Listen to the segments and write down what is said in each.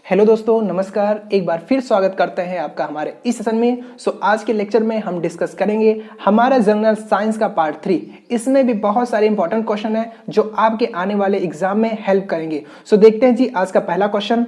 Hello दोस्तों, नमस्कार। एक बार फिर स्वागत करते हैं आपका हमारे इस सेशन में। आज के लेक्चर में हम डिस्कस करेंगे हमारा जनरल साइंस का पार्ट 3। इसमें भी बहुत सारे इंपॉर्टेंट क्वेश्चन हैं जो आपके आने वाले एग्जाम में हेल्प करेंगे। देखते हैं जी आज का पहला क्वेश्चन,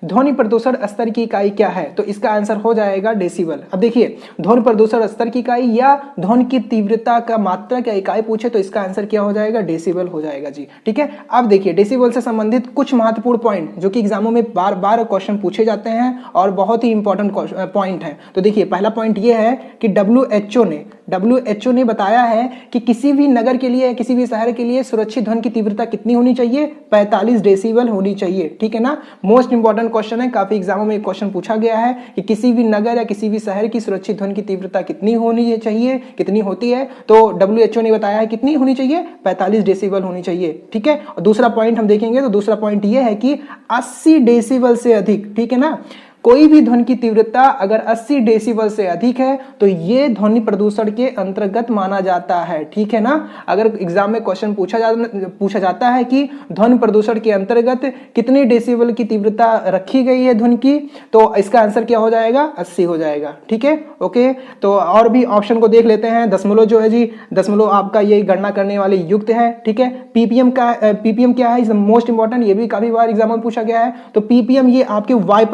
ध्वनि प्रदूषण स्तर की इकाई क्या है? तो इसका आंसर हो जाएगा डेसिबल। अब देखिए, ध्वनि प्रदूषण स्तर की इकाई या ध्वनि की तीव्रता का मात्रा क्या इकाई पूछे तो इसका आंसर क्या हो जाएगा? डेसिबल हो जाएगा जी। ठीक है, अब देखिए डेसिबल से संबंधित कुछ महत्वपूर्ण पॉइंट जो कि एग्जामों में बार बार क्वेश्चन पूछे जाते हैं और बहुत ही इंपॉर्टेंट पॉइंट है। तो देखिए, पहला पॉइंट ये है कि डब्ल्यूएचओ ने बताया है कि किसी भी नगर के लिए, किसी भी शहर के लिए सुरक्षित ध्वनि की तीव्रता कितनी होनी चाहिए? 45 डेसिबल होनी चाहिए। ठीक है ना, मोस्ट इंपॉर्टेंट क्वेश्चन है, काफी एग्जामों में क्वेश्चन पूछा गया है कि किसी भी नगर या किसी भी शहर की सुरक्षित ध्वनि की तीव्रता कितनी होनी चाहिए, कितनी होती है? तो डब्ल्यूएचओ ने बताया है कितनी होनी चाहिए? 45 डेसिबल होनी चाहिए। ठीक है, और दूसरा पॉइंट हम देखेंगे तो दूसरा पॉइंट यह है कि 80 डेसिबल से अधिक, ठीक है ना, कोई भी ध्वनि की तीव्रता अगर 80 डेसिबल से अधिक है तो ये ध्वनि प्रदूषण के अंतर्गत माना जाता है। ठीक है ना, अगर एग्जाम में क्वेश्चन पूछा जाता है कि ध्वनि प्रदूषण के अंतर्गत कितनी डेसिबल की तीव्रता रखी गई है ध्वनि की, तो इसका आंसर क्या हो जाएगा? 80 हो जाएगा। ठीक है, ओके। तो और भी ऑप्शन को देख लेते हैं। दशमलव जो है जी, दशमलव आपका ये गणना करने वाले युक्त है। ठीक है, पीपीएम क्या है? मोस्ट इंपॉर्टेंट, ये भी काफी बार एग्जाम में पूछा गया है। तो पीपीएम ये आपके वायु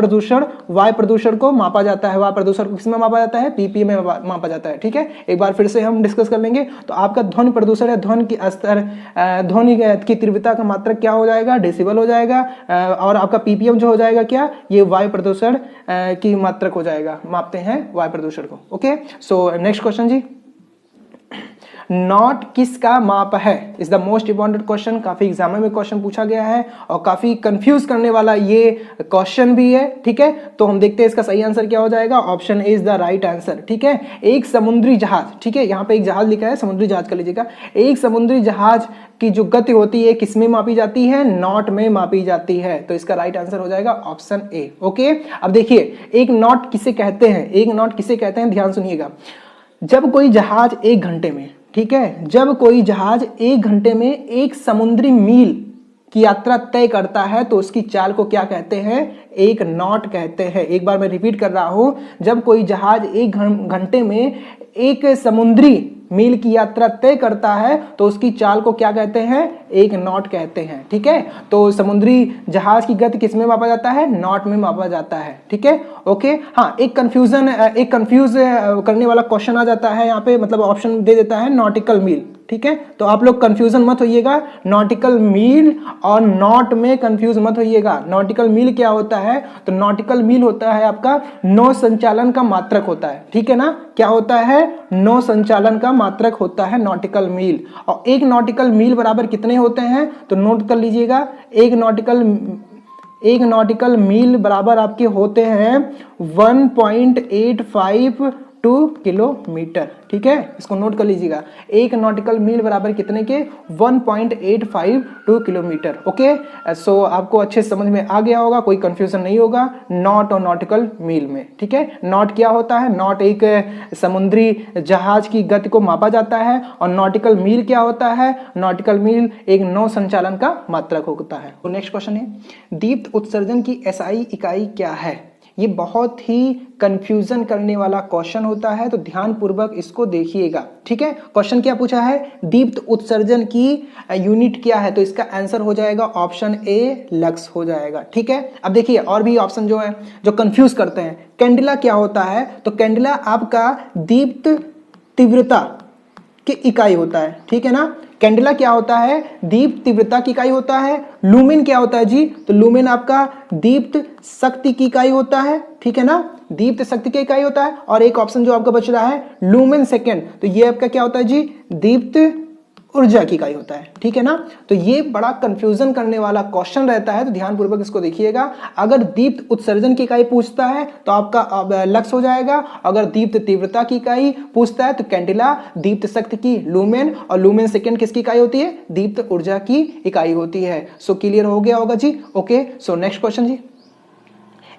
प्रदूषण को मापा जाता है। वायु प्रदूषण को किसमें मापा जाता है? पीपीएम में मापा जाता है। ठीक है, एक बार फिर से हम डिस्कस कर लेंगे। तो आपका ध्वनि प्रदूषण है, ध्वनि की स्तर, ध्वनि की तीव्रता का मात्रक क्या हो जाएगा? डेसिबल हो जाएगा। और आपका पीपीएम जो हो जाएगा क्या? ये वायु प्रदूषण की मात्रक हो जाएगा, मापते हैं वायु प्रदूषण को। ओके, सो नेक्स्ट क्वेश्चन जी, नॉट किसका माप है? Is the most important question. काफी एग्जाम में क्वेश्चन पूछा गया है और काफी कंफ्यूज करने वाला ये क्वेश्चन भी है। ठीक है, तो हम देखते हैं इसका सही आंसर क्या हो जाएगा। Option A is the right answer. ठीक है, एक समुद्री जहाज, ठीक है, यहाँ पे एक जहाज लिखा है, समुद्री जहाज कर लीजिएगा। एक समुद्री जहाज की जो गति होती है किसमें मापी जाती है? नॉट में मापी जाती है। तो इसका राइट आंसर हो जाएगा ऑप्शन ए। ओके, अब देखिए एक नॉट किसे कहते हैं? एक नॉट किसे कहते हैं, ध्यान सुनिएगा। जब कोई जहाज 1 घंटे में, ठीक है, जब कोई जहाज 1 घंटे में 1 समुद्री मील की यात्रा तय करता है तो उसकी चाल को क्या कहते हैं? 1 नॉट कहते हैं। एक बार मैं रिपीट कर रहा हूं, जब कोई जहाज 1 घंटे में 1 समुद्री मील की यात्रा तय करता है तो उसकी चाल को क्या कहते हैं? 1 नॉट कहते हैं। ठीक है, तो समुद्री जहाज की गति किसमें मापा जाता है? नॉट में मापा जाता है। ठीक है, ओके। हाँ, एक कंफ्यूज करने वाला क्वेश्चन आ जाता है यहाँ पे, मतलब ऑप्शन दे देता है नॉटिकल मील। ठीक है, तो आप लोग कंफ्यूजन मत होइएगा, नॉटिकल मील और नॉट में कंफ्यूज मत होइएगा। नॉटिकल मील क्या होता है? तो नॉटिकल मील होता है आपका नौ संचालन का मात्रक होता है। ठीक है ना, क्या होता है? नौ संचालन का मात्रक होता है नॉटिकल मील। और 1 नॉटिकल मील बराबर कितने होते हैं? तो नोट कर लीजिएगा, 1 नॉटिकल मील बराबर आपके होते हैं 1.852 किलोमीटर। ठीक है, इसको नोट कर लीजिएगा, 1 नॉटिकल मील बराबर कितने के? 1.852 किलोमीटर। ओके, सो आपको अच्छे समझ में आ गया होगा, कोई कंफ्यूजन नहीं होगा नॉट और नॉटिकल मील में। ठीक है, नॉट क्या होता है? नॉट एक समुद्री जहाज की गति को मापा जाता है। और नॉटिकल मील क्या होता है? नॉटिकल मील एक नौ संचालन का मात्रक होता है। तो नेक्स्ट क्वेश्चन है, दीप्त उत्सर्जन की एसआई इकाई क्या है? ये बहुत ही कंफ्यूजन करने वाला क्वेश्चन होता है, तो ध्यान पूर्वक इसको देखिएगा। ठीक है, क्वेश्चन क्या पूछा है? दीप्त उत्सर्जन की यूनिट क्या है? तो इसका आंसर हो जाएगा ऑप्शन ए, लक्स हो जाएगा। ठीक है, अब देखिए और भी ऑप्शन जो है जो कंफ्यूज करते हैं। कैंडिला क्या होता है? तो कैंडिला आपका दीप्त तीव्रता की इकाई होता है। ठीक है ना, कैंडिला क्या होता है? दीप्त तीव्रता की इकाई होता है। लूमेन क्या होता है जी? तो लूमेन आपका दीप्त शक्ति की इकाई होता है। ठीक है ना, दीप्त शक्ति की इकाई होता है। और एक ऑप्शन जो आपका बच रहा है लूमेन सेकेंड, तो ये आपका क्या होता है जी? दीप्त ऊर्जा की इकाई होता है। ठीक है ना, तो ये बड़ा कंफ्यूजन करने वाला क्वेश्चन रहता है, तो ध्यान पूर्वक इसको देखिएगा। अगर दीप्त उत्सर्जन की इकाई पूछता है तो आपका लक्स हो जाएगा। अगर दीप्त तीव्रता की इकाई पूछता है तो कैंडिला, दीप्त शक्ति की लूमेन, और लूमेन सेकेंड किसकी इकाई होती है? दीप्त ऊर्जा की इकाई होती है। सो क्लियर हो गया होगा जी। ओके, सो नेक्स्ट क्वेश्चन जी,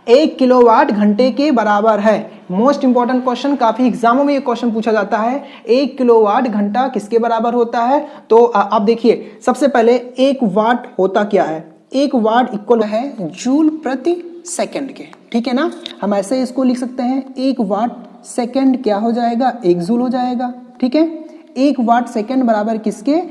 1 किलोवाट घंटे के बराबर है। मोस्ट इंपॉर्टेंट क्वेश्चन, काफी एग्जामों में ये क्वेश्चन पूछा जाता है। 1 किलोवाट घंटा किसके बराबर होता है? तो आप देखिए, सबसे पहले 1 वाट होता क्या है? 1 वाट इक्वल है जूल प्रति सेकंड के, ठीक है ना। हम ऐसे इसको लिख सकते हैं 1 वाट सेकंड क्या हो जाएगा, 1 जूल हो जाएगा, ठीक है। 1 वाट सेकंड बराबर किसके,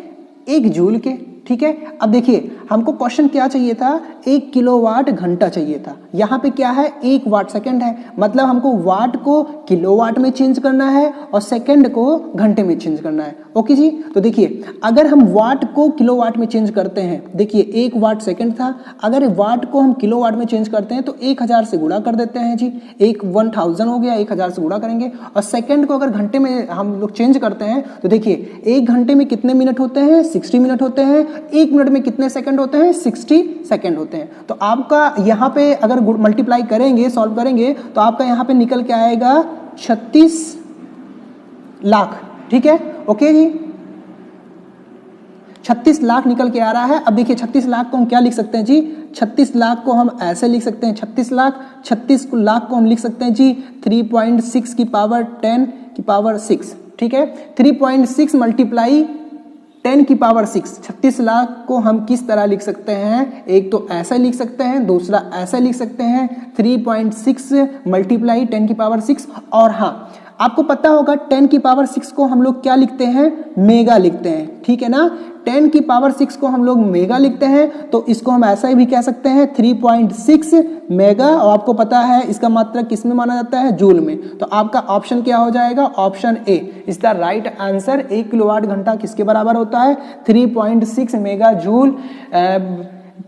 1 जूल के, ठीक है। अब देखिए हमको क्वेश्चन क्या चाहिए था, 1 किलोवाट घंटा चाहिए था। यहाँ पे क्या है, 1 वाट सेकंड है, मतलब हमको वाट को किलोवाट में चेंज करना है और सेकंड को घंटे में चेंज करना है। ओके जी, तो देखिए अगर हम वाट को किलोवाट में चेंज करते हैं, देखिए 1 वाट सेकंड था, अगर वाट को हम किलोवाट में चेंज करते हैं तो 1000 से गुणा कर देते हैं जी, 1000 हो गया, 1000 से गुणा करेंगे। और सेकंड को अगर घंटे में हम लोग चेंज करते हैं तो देखिए 1 घंटे में कितने मिनट होते हैं, 60 मिनट होते हैं। 1 मिनट में कितने सेकंड होते हैं, 60 सेकंड होते हैं। तो आपका यहाँ पे अगर मल्टीप्लाई करेंगे, सॉल्व करेंगे तो आपका यहाँ पे निकल के आएगा 36 लाख, ठीक है। ओके जी, 36 लाख निकल के आ रहा है। अब देखिए 36 लाख को हम क्या लिख सकते हैं जी, 36 लाख को हम ऐसे लिख सकते हैं, 36 लाख को हम लिख सकते हैं जी 3.6 की पावर 10 की पावर 6, ठीक है। 3.6 मल्टीप्लाई 10 की पावर 6, 36 लाख को हम किस तरह लिख सकते हैं, एक तो ऐसा लिख सकते हैं, दूसरा ऐसा लिख सकते हैं 3.6 मल्टीप्लाई 10 की पावर 6। और हाँ आपको पता होगा 10 की पावर 6 को हम लोग क्या लिखते हैं, मेगा लिखते हैं, ठीक है ना। 10 की पावर 6 को हम लोग मेगा लिखते हैं, तो इसको हम ऐसा ही भी कह सकते हैं 3.6 मेगा। और आपको पता है इसका मात्रा किस में माना जाता है, जूल में। तो आपका ऑप्शन क्या हो जाएगा, option A is the right answer. 1 kilowatt घंटा किसके बराबर होता है, 3.6 मेगा जूल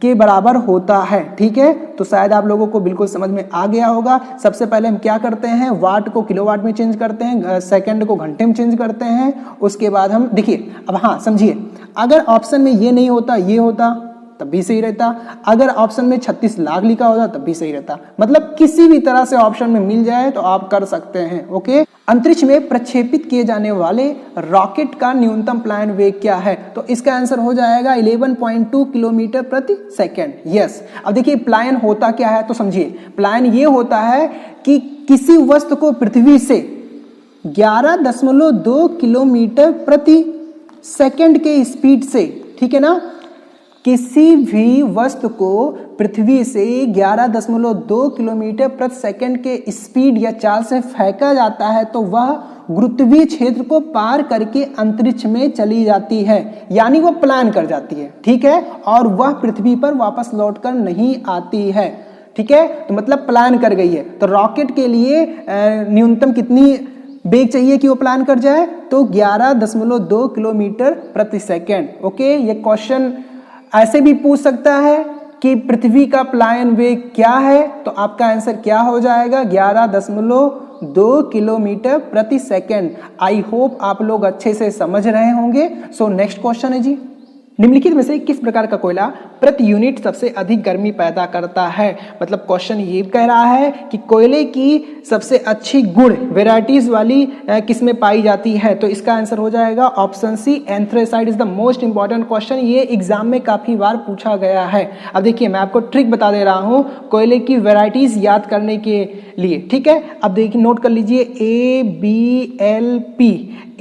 के बराबर होता है, ठीक है। तो शायद आप लोगों को बिल्कुल समझ में आ गया होगा। सबसे पहले हम क्या करते हैं, वाट को किलोवाट में चेंज करते हैं, सेकंड को घंटे में चेंज करते हैं। उसके बाद हम देखिए, अब हाँ समझिए, अगर ऑप्शन में ये नहीं होता, ये होता तब भी सही रहता। अगर ऑप्शन में 36 लाख लिखा होता तब भी सही रहता। मतलब किसी भी तरह से ऑप्शन में मिल जाए तो आप कर सकते हैं। ओके, अंतरिक्ष में प्रक्षेपित किए जाने वाले रॉकेट का न्यूनतम प्लायन वेग क्या है, तो इसका आंसर हो जाएगा 11.2 किलोमीटर प्रति सेकेंड। यस, अब देखिए प्लायन होता क्या है, तो समझिए प्लायन ये होता है कि किसी वस्तु को पृथ्वी से 11.2 किलोमीटर प्रति सेकेंड के स्पीड से, ठीक है ना, किसी भी वस्तु को पृथ्वी से 11.2 किलोमीटर प्रति सेकंड के स्पीड या चाल से फेंका जाता है तो वह गुरुत्वीय क्षेत्र को पार करके अंतरिक्ष में चली जाती है, यानी वो प्लान कर जाती है, ठीक है, और वह पृथ्वी पर वापस लौटकर नहीं आती है, ठीक है। तो मतलब प्लान कर गई है। तो रॉकेट के लिए न्यूनतम कितनी वेग चाहिए कि वो प्लान कर जाए, तो 11.2 किलोमीटर प्रति सेकेंड। ओके, ये क्वेश्चन ऐसे भी पूछ सकता है कि पृथ्वी का प्लायन वेग क्या है, तो आपका आंसर क्या हो जाएगा, 11.2 किलोमीटर प्रति सेकेंड। आई होप आप लोग अच्छे से समझ रहे होंगे। सो नेक्स्ट क्वेश्चन है जी, निम्नलिखित में से किस प्रकार का कोयला प्रति यूनिट सबसे अधिक गर्मी पैदा करता है। मतलब क्वेश्चन ये कह रहा है कि कोयले की सबसे अच्छी गुण वेराइटीज वाली किस में पाई जाती है, तो इसका आंसर हो जाएगा option C, anthracite is the most important question. ये एग्जाम में काफी बार पूछा गया है। अब देखिए मैं आपको ट्रिक बता दे रहा हूँ कोयले की वेराइटीज याद करने के लिए, ठीक है। अब देखिए नोट कर लीजिए, ABLP।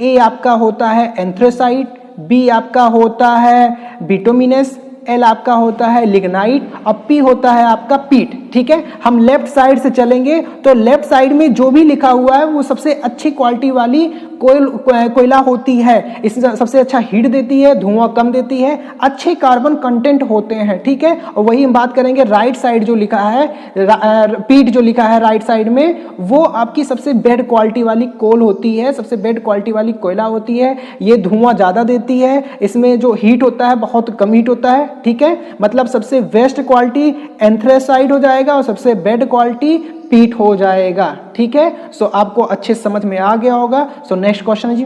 ए आपका होता है एंथ्रेसाइट, बी आपका होता है बिटुमिनस, एल आपका होता है लिग्नाइट और पी होता है आपका पीट, ठीक है। हम लेफ्ट साइड से चलेंगे तो लेफ्ट साइड में जो भी लिखा हुआ है वो सबसे अच्छी क्वालिटी वाली कोयला होती है। इसमें सबसे अच्छा हीट देती है, धुआं कम देती है, अच्छे कार्बन कंटेंट होते हैं, ठीक है। और वही हम बात करेंगे राइट साइड जो लिखा है, पीट जो लिखा है राइट साइड में, वो आपकी सबसे बेड क्वालिटी वाली कोल होती है, सबसे बेड क्वालिटी वाली कोयला होती है। ये धुआं ज्यादा देती है, इसमें जो हीट होता है बहुत कम हीट होता है, ठीक है। मतलब सबसे बेस्ट क्वालिटी एंथ्रेसाइट हो जाएगा और सबसे बेड क्वालिटी पीट हो जाएगा, ठीक है। सो आपको अच्छे समझ में आ गया होगा। सो नेक्स्ट क्वेश्चन है जी,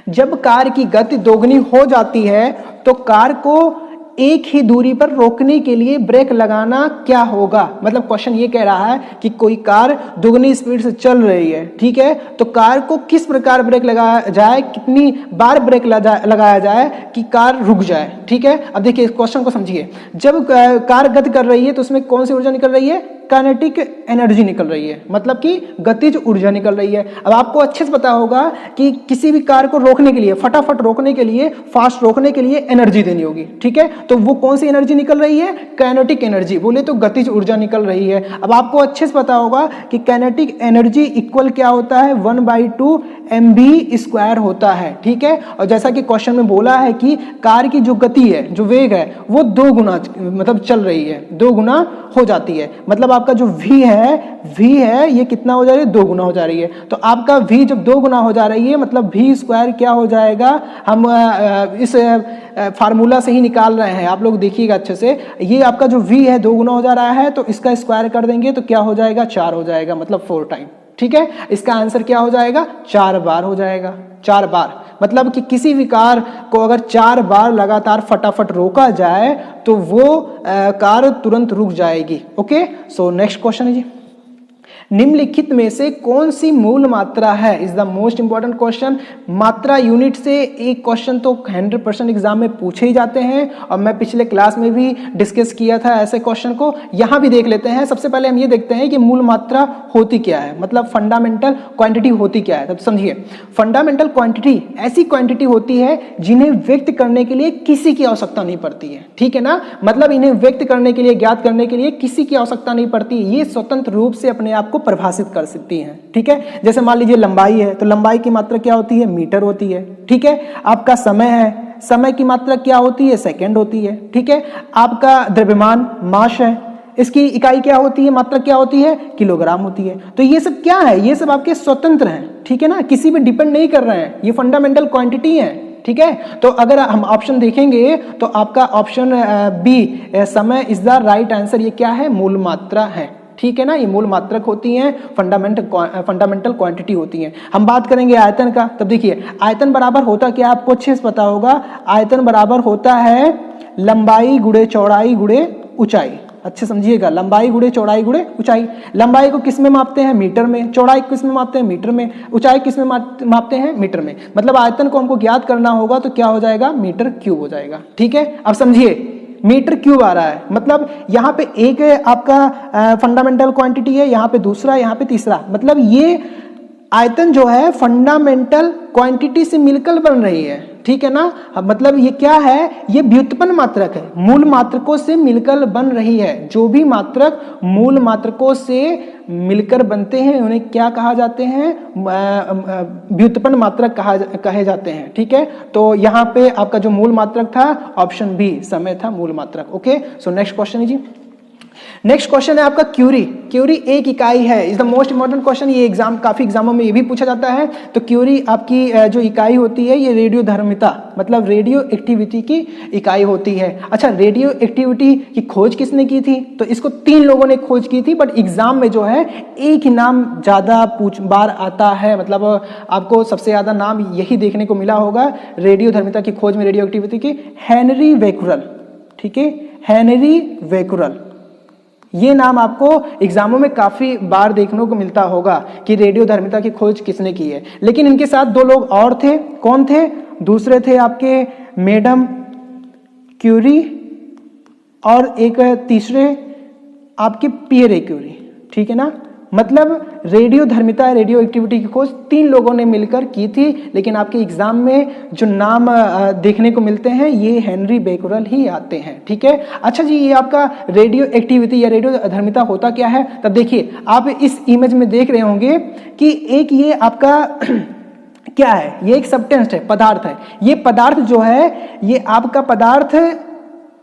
जब कार की गति दोगुनी हो जाती है तो कार को एक ही दूरी पर रोकने के लिए ब्रेक लगाना क्या होगा। मतलब क्वेश्चन ये कह रहा है कि कोई कार दुगनी स्पीड से चल रही है, ठीक है, तो कार को किस प्रकार ब्रेक लगाया जाए, कितनी बार ब्रेक लगाया जाए कि कार रुक जाए, ठीक है। अब देखिए इस क्वेश्चन को समझिए, जब कार गति कर रही है तो उसमें कौन सी ऊर्जा निकल रही है, काइनेटिक एनर्जी निकल रही है, मतलब कि गतिज ऊर्जा निकल रही है। अब आपको अच्छे से पता होगा कि किसी भी कार को रोकने के लिए, फटाफट रोकने के लिए, फास्ट रोकने के लिए एनर्जी देनी होगी, ठीक है। तो वो कौन सी एनर्जी निकल रही है? काइनेटिक एनर्जी, बोले तो गतिज ऊर्जा निकल रही है। अब आपको अच्छे से पता होगा कि काइनेटिक एनर्जी इक्वल क्या होता है? 1/2 mv² होता है, ठीक है। और जैसा कि क्वेश्चन में बोला है कि कार की जो गति है, जो वेग है, वो 2 गुना मतलब चल रही है, 2 गुना हो जाती है। मतलब आपका जो v है ये कितना हो जा रही है? 2 गुना हो जा रही है। तो आपका v जब 2 गुना हो जा रही है मतलब v² क्या हो जाएगा? हम इस फार्मूला से ही निकाल रहे हैं, आप लोग देखिएगा अच्छे से। ये आपका जो v है 2 गुना हो जा रहा है, तो इसका स्क्वायर कर देंगे तो क्या हो जाएगा? 4 हो जाएगा, मतलब 4 टाइम, ठीक है। इसका आंसर क्या हो जाएगा? 4 बार हो जाएगा, 4 बार। मतलब कि किसी भी कार को अगर 4 बार लगातार फटाफट रोका जाए तो वो कार तुरंत रुक जाएगी। ओके, सो नेक्स्ट क्वेश्चन है जी, निम्नलिखित में से कौन सी मूल मात्रा है? Is the most important question. मात्रा यूनिट से एक क्वेश्चन तो 100% एग्जाम में पूछे ही जाते हैं, और मैं पिछले क्लास में भी डिस्कस किया था ऐसे क्वेश्चन को। यहां भी देख लेते हैं। सबसे पहले हम ये देखते हैं कि मूल मात्रा होती क्या है, मतलब फंडामेंटल क्वांटिटी होती क्या है। तो समझिए, फंडामेंटल क्वांटिटी ऐसी क्वांटिटी होती है जिन्हें व्यक्त करने के लिए किसी की आवश्यकता नहीं पड़ती है, ठीक है ना। मतलब इन्हें व्यक्त करने के लिए, ज्ञात करने के लिए किसी की आवश्यकता नहीं पड़ती, ये स्वतंत्र रूप से अपने आप को परिभाषित कर सकती हैं, ठीक है। जैसे मान लीजिए लंबाई है, तो लंबाई की मात्रा क्या होती है? मीटर होती है, ठीक है। आपका समय है, समय की मात्रा क्या होती है? सेकंड होती है, ठीक है। आपका द्रव्यमान मास है, इसकी इकाई क्या होती है? मात्रा क्या होती है? किलोग्राम होती है। तो ये सब क्या है? ये सब आपके स्वतंत्र हैं, ठीक है ना, किसी पे डिपेंड नहीं कर रहे हैं, ये फंडामेंटल क्वांटिटी है, ठीक है। तो अगर हम ऑप्शन देखेंगे तो आपका ऑप्शन बी, समय इज द राइट आंसर। ये क्या है? मूल मात्रा है, ठीक है ना। ये मूल मात्रक होती हैं, फंडामेंटल क्वांटिटी होती हैं। हम बात करेंगे आयतन का, तब देखिए आयतन बराबर होता क्या? आपको अच्छे से पता होगा, आयतन बराबर होता है लंबाई गुणे चौड़ाई गुणे ऊंचाई। अच्छे समझिएगा, लंबाई गुणे चौड़ाई गुणे ऊंचाई। लंबाई को किस में मापते हैं? मीटर में। चौड़ाई किस में मापते हैं? मीटर में। ऊंचाई किस में मापते हैं? मीटर में। मतलब आयतन को हमको ज्ञात करना होगा तो क्या हो जाएगा? मीटर क्यूब हो जाएगा, ठीक है। अब समझिए, मीटर क्यूब आ रहा है, मतलब यहाँ पे एक आपका फंडामेंटल क्वांटिटी है, यहाँ पे दूसरा, यहाँ पे तीसरा। मतलब ये आयतन जो है फंडामेंटल क्वांटिटी से मिलकर बन रही है, ठीक है ना। मतलब ये क्या है? ये व्युत्पन्न मात्रक है, मूल मात्रकों से मिलकर बन रही है। जो भी मात्रक मूल मात्रकों से मिलकर बनते हैं उन्हें क्या कहा जाते हैं? व्युत्पन्न मात्रक कहे जाते हैं, ठीक है। तो यहाँ पे आपका जो मूल मात्रक था ऑप्शन बी, समय था मूल मात्रक। ओके, सो नेक्स्ट क्वेश्चन है जी। नेक्स्ट क्वेश्चन है आपका क्यूरी। क्यूरी एक इकाई है, is the most important question. ये काफी एग्जामों में ये भी पूछा जाता है। तो क्यूरी आपकी जो इकाई होती है ये रेडियोधर्मिता, मतलब रेडियो एक्टिविटी की इकाई होती है। अच्छा, रेडियो एक्टिविटी की खोज किसने की थी? तो इसको 3 लोगों ने खोज की थी, बट एग्जाम में जो है एक ही नाम ज्यादा बार आता है। मतलब आपको सबसे ज्यादा नाम यही देखने को मिला होगा रेडियोधर्मिता की खोज में, रेडियो एक्टिविटी की, हेनरी बेक्यूरेल, ठीक है, हेनरी बेक्यूरेल। ये नाम आपको एग्जामों में काफी बार देखने को मिलता होगा कि रेडियोधर्मिता की खोज किसने की है। लेकिन इनके साथ 2 लोग और थे। कौन थे? दूसरे थे आपके मैडम क्यूरी, और एक तीसरे आपके पियरे क्यूरी, ठीक है ना। मतलब रेडियोधर्मिता, रेडियो एक्टिविटी की खोज 3 लोगों ने मिलकर की थी, लेकिन आपके एग्जाम में जो नाम देखने को मिलते हैं ये हेनरी बेक्यूरेल ही आते हैं, ठीक है। अच्छा जी, ये आपका रेडियो एक्टिविटी या रेडियोधर्मिता होता क्या है? तब देखिए, आप इस इमेज में देख रहे होंगे कि एक ये आपका क्या है? ये एक सब्सटेंस है, पदार्थ है। ये पदार्थ जो है, ये आपका पदार्थ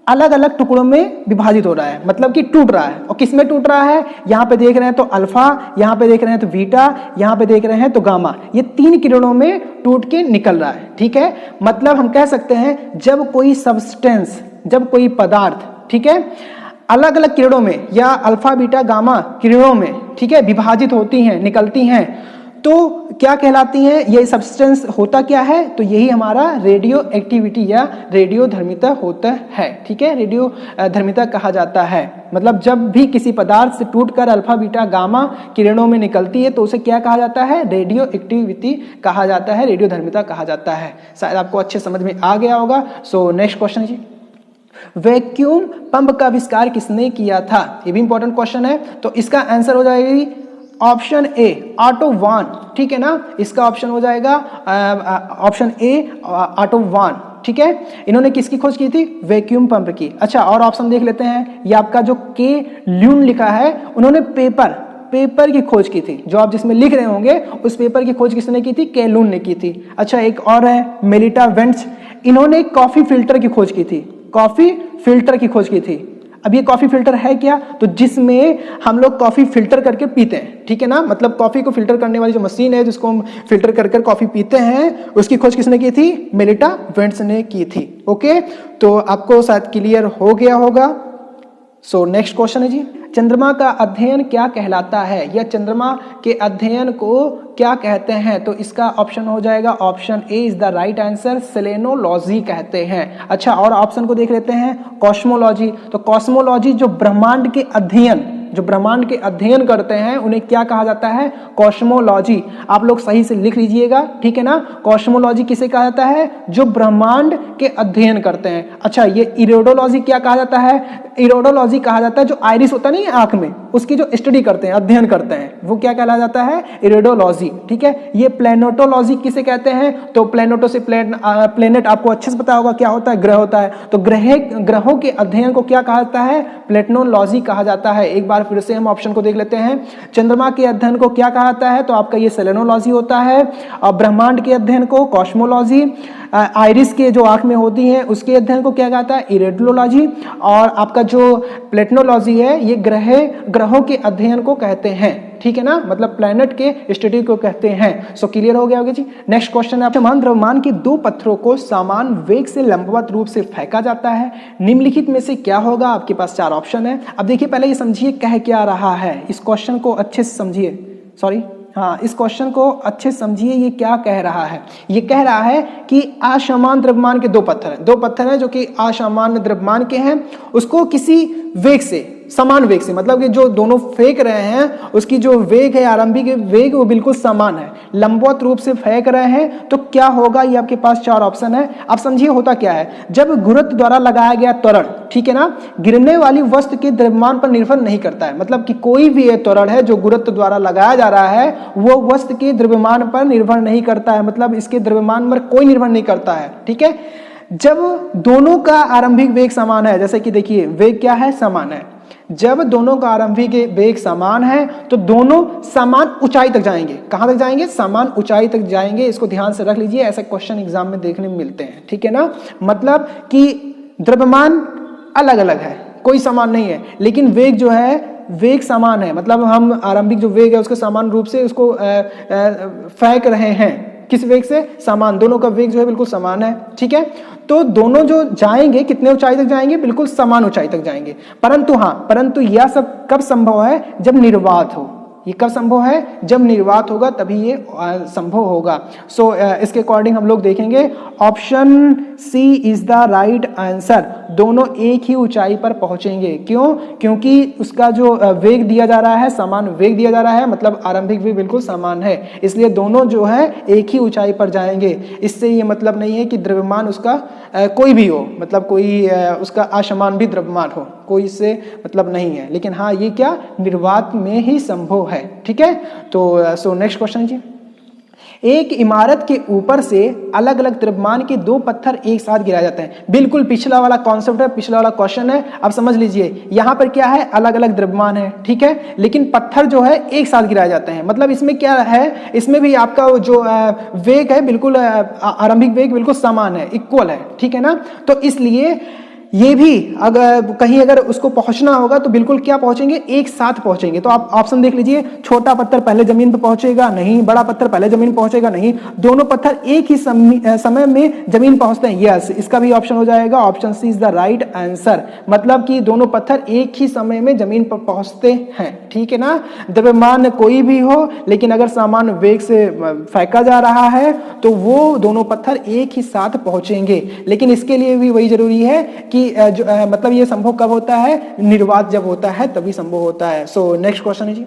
अलग अलग टुकड़ों में विभाजित हो रहा है, मतलब कि टूट रहा है। और किस में टूट रहा है? यहाँ पे देख रहे हैं तो अल्फा, यहाँ पे देख रहे हैं तो बीटा, यहाँ पे देख रहे हैं तो गामा। ये 3 किरणों में टूट के निकल रहा है, ठीक है। मतलब हम कह सकते हैं जब कोई सब्सटेंस, जब कोई पदार्थ, ठीक है, अलग अलग किरणों में या अल्फा बीटा गामा किरणों में, ठीक है, विभाजित होती हैं, निकलती हैं, तो क्या कहलाती हैं? ये सब्सटेंस होता क्या है? तो यही हमारा रेडियो एक्टिविटी या रेडियो धर्मिता होता है, ठीक है। रेडियो धर्मिता कहा जाता है। मतलब जब भी किसी पदार्थ से टूटकर अल्फा बीटा गामा किरणों में निकलती है तो उसे क्या कहा जाता है? रेडियो एक्टिविटी कहा जाता है, रेडियो धर्मिता कहा जाता है। शायद आपको अच्छे समझ में आ गया होगा। सो नेक्स्ट क्वेश्चन जी। वैक्यूम पंप का आविष्कार किसने किया था? ये भी इंपॉर्टेंट क्वेश्चन है। तो इसका आंसर हो जाएगी ऑप्शन ए, ऑटो वान। ठीक है ना, इसका ऑप्शन हो जाएगा ऑप्शन ए, ऑटो वान। ठीक है, इन्होंने किसकी खोज की थी? वैक्यूम पंप की। अच्छा, और ऑप्शन देख लेते हैं। ये आपका जो के ल्यून लिखा है, उन्होंने पेपर की खोज की थी। जो आप जिसमें लिख रहे होंगे उस पेपर की खोज किसने की थी? के लून ने की थी। अच्छा, एक और है मेलिटा वेंट्स, इन्होंने कॉफी फिल्टर की खोज की थी। कॉफी फिल्टर की खोज की थी। अब ये कॉफी फिल्टर है क्या? तो जिसमें हम लोग कॉफी फिल्टर करके पीते हैं। ठीक है ना, मतलब कॉफी को फिल्टर करने वाली जो मशीन है जिसको हम फिल्टर कर कर कॉफी पीते हैं, उसकी खोज किसने की थी? मेलिटा वेंट्स ने की थी। ओके, तो आपको शायद क्लियर हो गया होगा। सो नेक्स्ट क्वेश्चन है जी, चंद्रमा का अध्ययन क्या कहलाता है, या चंद्रमा के अध्ययन को क्या कहते हैं? तो इसका ऑप्शन हो जाएगा option A is the right answer, selenology कहते हैं। अच्छा, और ऑप्शन को देख लेते हैं, कॉस्मोलॉजी। तो कॉस्मोलॉजी जो ब्रह्मांड के अध्ययन करते हैं उन्हें क्या कहा जाता है? कॉस्मोलॉजी। आप लोग सही से लिख लीजिएगा। ठीक है ना, कॉस्मोलॉजी किसे कहा जाता है? जो ब्रह्मांड के अध्ययन करते हैं। अच्छा, ये इरोडोलॉजी क्या कहा जाता है? इरोडोलॉजी कहा जाता है जो आइरिस होता नहीं है आंख में, उसकी जो स्टडी करते हैं, अध्ययन करते हैं, वो क्या कहला जाता है? इरोडोलॉजी। ठीक है, ये प्लेनेटोलॉजी किसे कहते हैं? तो प्लेनेटो से प्लेनेट आपको अच्छे से पता होगा क्या होता है? ग्रह होता है। तो ग्रहों के अध्ययन को क्या कहा जाता है? प्लेटोलॉजी कहा जाता है। एक बार फिर से हम ऑप्शन को देख लेते हैं। चंद्रमा के अध्ययन को क्या कहा जाता है? तो आपका ये सेलेनोलॉजी होता है। और ब्रह्मांड के अध्ययन को कॉस्मोलॉजी, आइरिस के जो आंख में होती है उसके अध्ययन को क्या कहता है? इरेडोलॉजी। और आपका जो प्लेटोलॉजी है ये ग्रहों के अध्ययन को कहते हैं। ठीक है ना, मतलब प्लैनेट के स्टडी को कहते हैं। सो क्लियर हो गया होगा जी। नेक्स्ट क्वेश्चन है, समान द्रव्यमान के दो पत्थरों को समान वेग से लंबवत रूप से फेंका जाता है, निम्नलिखित में से क्या होगा? आपके पास चार ऑप्शन है। अब देखिए, पहले ये समझिए कह क्या रहा है, इस क्वेश्चन को अच्छे से समझिए। इस क्वेश्चन को अच्छे समझिए, ये क्या कह रहा है? ये कह रहा है कि असमान द्रव्यमान के दो पत्थर हैं जो कि असमान द्रव्यमान के हैं, उसको किसी वेग से, समान वेग से, मतलब कि जो दोनों फेंक रहे हैं उसकी जो वेग है, आरंभिक वेग, वो बिल्कुल समान है, लंबवत रूप से फेंक रहे हैं। तो क्या होगा? ये आपके पास चार ऑप्शन है। आप समझिए होता क्या है, जब गुरुत्व द्वारा लगाया गया त्वरण, ठीक है ना, गिरने वाली वस्तु के द्रव्यमान पर निर्भर नहीं करता है। मतलब कि कोई भी त्वरण है जो गुरुत्व द्वारा लगाया जा रहा है वो वस्तु के द्रव्यमान पर निर्भर नहीं करता है, मतलब इसके द्रव्यमान पर कोई निर्भर नहीं करता है। ठीक है, जब दोनों का आरंभिक वेग समान है, जैसे कि देखिए वेग क्या है? समान है। जब दोनों का आरंभिक वेग समान है तो दोनों समान ऊंचाई तक जाएंगे। कहां तक जाएंगे? समान ऊंचाई तक जाएंगे। इसको ध्यान से रख लीजिए, ऐसे क्वेश्चन एग्जाम में देखने में मिलते हैं। ठीक है ना, मतलब कि द्रव्यमान अलग अलग है, कोई समान नहीं है, लेकिन वेग जो है वेग समान है। मतलब हम आरंभिक जो वेग है उसके समान रूप से उसको फेंक रहे हैं। किस वेग से? समान। दोनों का वेग जो है बिल्कुल समान है। ठीक है, तो दोनों जो जाएंगे कितने ऊंचाई तक जाएंगे? बिल्कुल समान ऊंचाई तक जाएंगे। परंतु यह सब कब संभव है? जब निर्वात हो। ये कब संभव है? जब निर्वात होगा तभी ये संभव होगा। सो इसके अकॉर्डिंग हम लोग देखेंगे option C is the right answer. दोनों एक ही ऊंचाई पर पहुंचेंगे। क्यों? क्योंकि उसका जो वेग दिया जा रहा है, समान वेग दिया जा रहा है, मतलब आरंभिक वेग बिल्कुल समान है, इसलिए दोनों जो है एक ही ऊंचाई पर जाएंगे। इससे ये मतलब नहीं है कि द्रव्यमान उसका कोई भी हो, मतलब कोई उसका असमान भी द्रव्यमान हो, कोई इससे मतलब नहीं है। लेकिन हाँ, ये क्या निर्वात में ही संभव है। ठीक है, तो सो नेक्स्ट क्वेश्चन जी, एक इमारत के ऊपर से अलग अलग द्रव्यमान के दो पत्थर एक साथ गिराए जाते हैं। बिल्कुल पिछला वाला कॉन्सेप्ट है, पिछला वाला क्वेश्चन है। अब समझ लीजिए, यहां पर क्या है? अलग अलग द्रव्यमान है, ठीक है, लेकिन पत्थर जो है एक साथ गिराए जाते हैं। मतलब इसमें क्या है? इसमें भी आपका जो वेग है बिल्कुल आरंभिक वेग बिल्कुल समान है, इक्वल है। ठीक है ना, तो इसलिए ये भी अगर उसको पहुंचना होगा तो बिल्कुल क्या पहुंचेंगे? एक साथ पहुंचेंगे। तो आप ऑप्शन देख लीजिए, छोटा पत्थर पहले जमीन पर पहुंचेगा नहीं, बड़ा पत्थर पहले जमीन पहुंचेगा नहीं, दोनों पत्थर एक ही समय में जमीन पहुंचते हैं। यस, इसका भी ऑप्शन हो जाएगा option C is the right answer. मतलब कि दोनों पत्थर एक ही समय में जमीन पर पहुंचते हैं। ठीक है ना, द्रव्यमान कोई भी हो, लेकिन अगर समान वेग से फेंका जा रहा है तो वो दोनों पत्थर एक ही साथ पहुंचेंगे। लेकिन इसके लिए भी वही जरूरी है कि मतलब ये संभव कब होता है? निर्वात जब होता है तभी संभव होता है। सो नेक्स्ट क्वेश्चन है जी,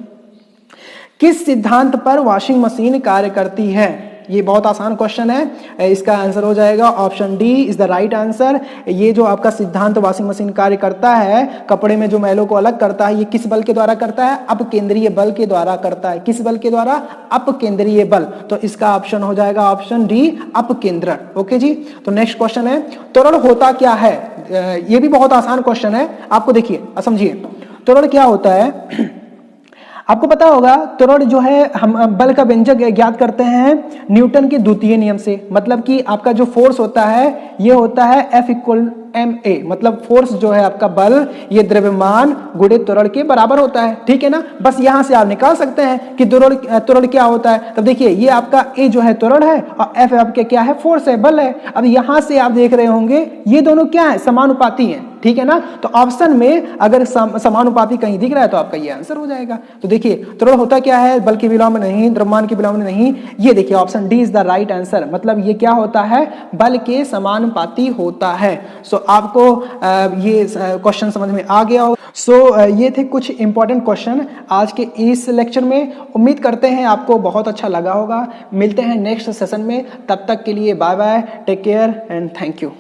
किस सिद्धांत पर वॉशिंग मशीन कार्य करती है? ये बहुत आसान क्वेश्चन है, इसका आंसर हो जाएगा option D is the right answer. ये जो आपका सिद्धांत वॉशिंग मशीन कार्य करता है, कपड़े में जो मैलों को अलग करता है, ये किस बल के द्वारा करता है? अपकेंद्रीय बल के द्वारा करता है। किस बल के द्वारा? अपकेंद्रीय बल। तो इसका ऑप्शन हो जाएगा ऑप्शन डी अपकेंद्रण। ओके जी। तो नेक्स्ट क्वेश्चन है, त्वरण होता क्या है? ये भी बहुत आसान क्वेश्चन है, आपको देखिए समझिए। त्वरण क्या होता है? आपको पता होगा त्वरण जो है, हम बल का व्यंजक ज्ञात करते हैं न्यूटन के द्वितीय नियम से। मतलब कि आपका जो फोर्स होता है ये होता है F इक्वल ma, मतलब फोर्स जो है आपका बल, ये द्रव्यमान गुणे त्वरण के बराबर होता है। ठीक है ना। बस यहां से आप निकाल सकते हैं कि त्वरण क्या होता है। तब देखिए ये आपका a जो है त्वरण है और F आपके क्या है? फोर्स है, बल है। अब यहां से आप देख रहे होंगे ये दोनों क्या है? समानुपाती हैं। ठीक है ना। तो ऑप्शन में अगर समानुपाती कहीं दिख रहा है तो आपका ये आंसर हो जाएगा। तो देखिए त्वरण होता क्या है? बल के विलोम में नहीं, द्रव्यमान के विलोम में नहीं। ये देखिए option D is the right answer. मतलब ये क्या होता है? बल के समानुपाती होता है। सो आपको ये क्वेश्चन समझ में आ गया होगा। सो ये थे कुछ इंपॉर्टेंट क्वेश्चन आज के इस लेक्चर में। उम्मीद करते हैं आपको बहुत अच्छा लगा होगा। मिलते हैं नेक्स्ट सेशन में, तब तक के लिए bye bye, take care and thank you.